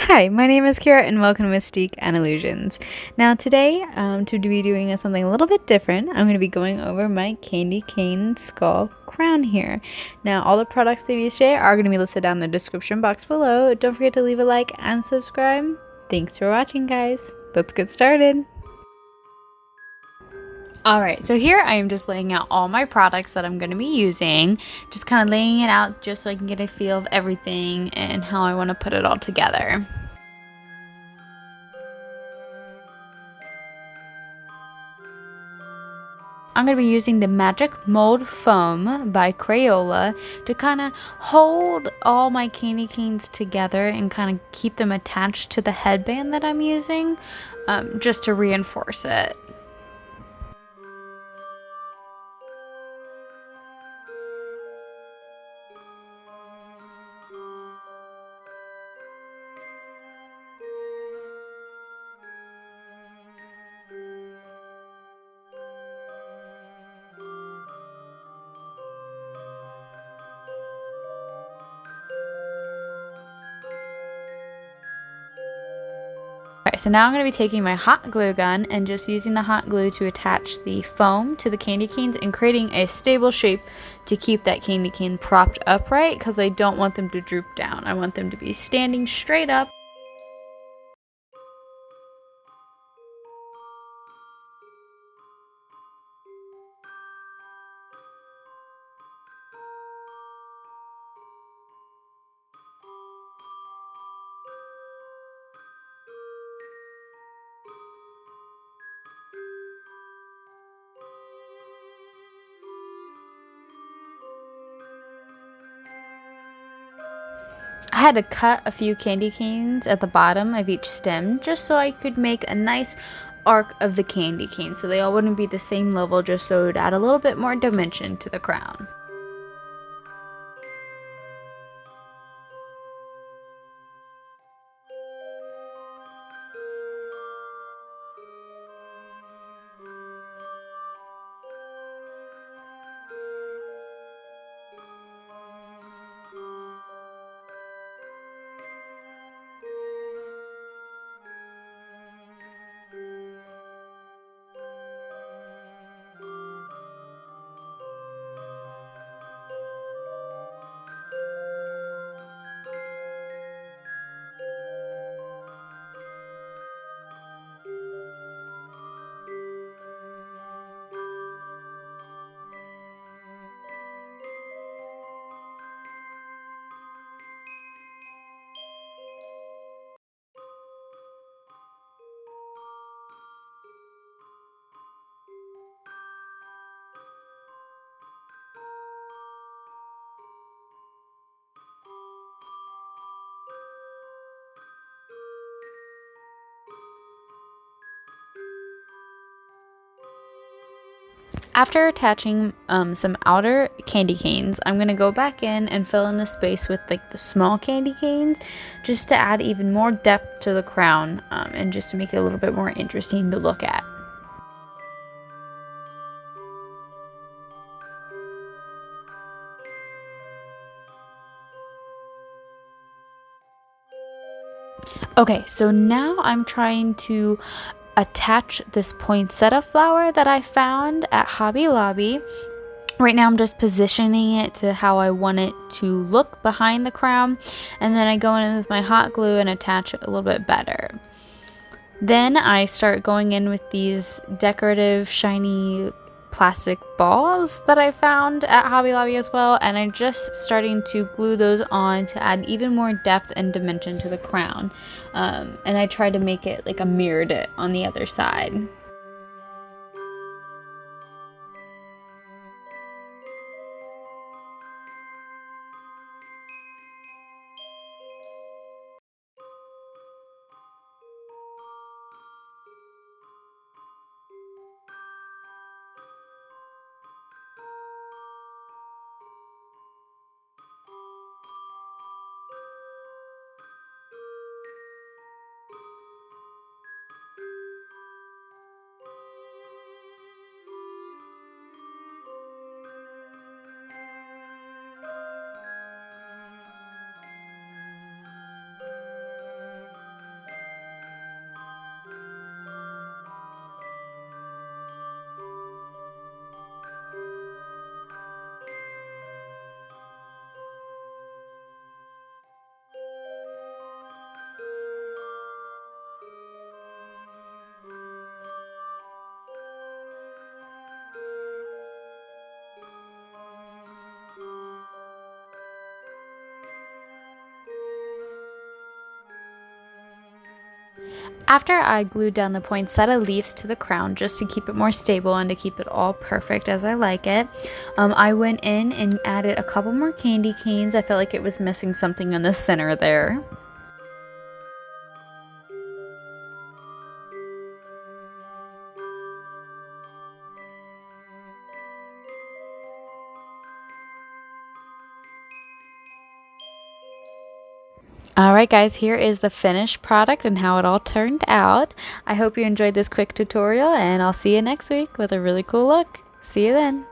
Hi, my name is Kira and welcome to Mystique and Illusions. Now today, to be doing something a little bit different, I'm going to be going over my candy cane skull crown here. Now all the products I've used today are going to be listed down in the description box below. Don't forget to leave a like and subscribe. Thanks for watching, guys. Let's get started. Alright, so here I am just laying out all my products that I'm going to be using. Just kind of laying it out just so I can get a feel of everything and how I want to put it all together. I'm going to be using the Magic Mold Foam by Crayola to kind of hold all my candy canes together and kind of keep them attached to the headband that I'm using, just to reinforce it. Okay, so now I'm going to be taking my hot glue gun and just using the hot glue to attach the foam to the candy canes and creating a stable shape to keep that candy cane propped upright because I don't want them to droop down. I want them to be standing straight up. I had to cut a few candy canes at the bottom of each stem just so I could make a nice arc of the candy cane so they all wouldn't be the same level, just so it would add a little bit more dimension to the crown. After attaching some outer candy canes, I'm going to go back in and fill in the space with like the small candy canes just to add even more depth to the crown, and just to make it a little bit more interesting to look at. Okay, so now I'm trying to attach this poinsettia flower that I found at Hobby Lobby. Right now I'm just positioning it to how I want it to look behind the crown, and then I go in with my hot glue and attach it a little bit better. Then I start going in with these decorative shiny plastic balls that I found at Hobby Lobby as well, and I'm just starting to glue those on to add even more depth and dimension to the crown. And I try to make it like a mirrored it on the other side. After I glued down the poinsettia leaves to the crown just to keep it more stable and to keep it all perfect as I like it, I went in and added a couple more candy canes. I felt like it was missing something in the center there. Alright guys, here is the finished product and how it all turned out. I hope you enjoyed this quick tutorial, and I'll see you next week with a really cool look. See you then.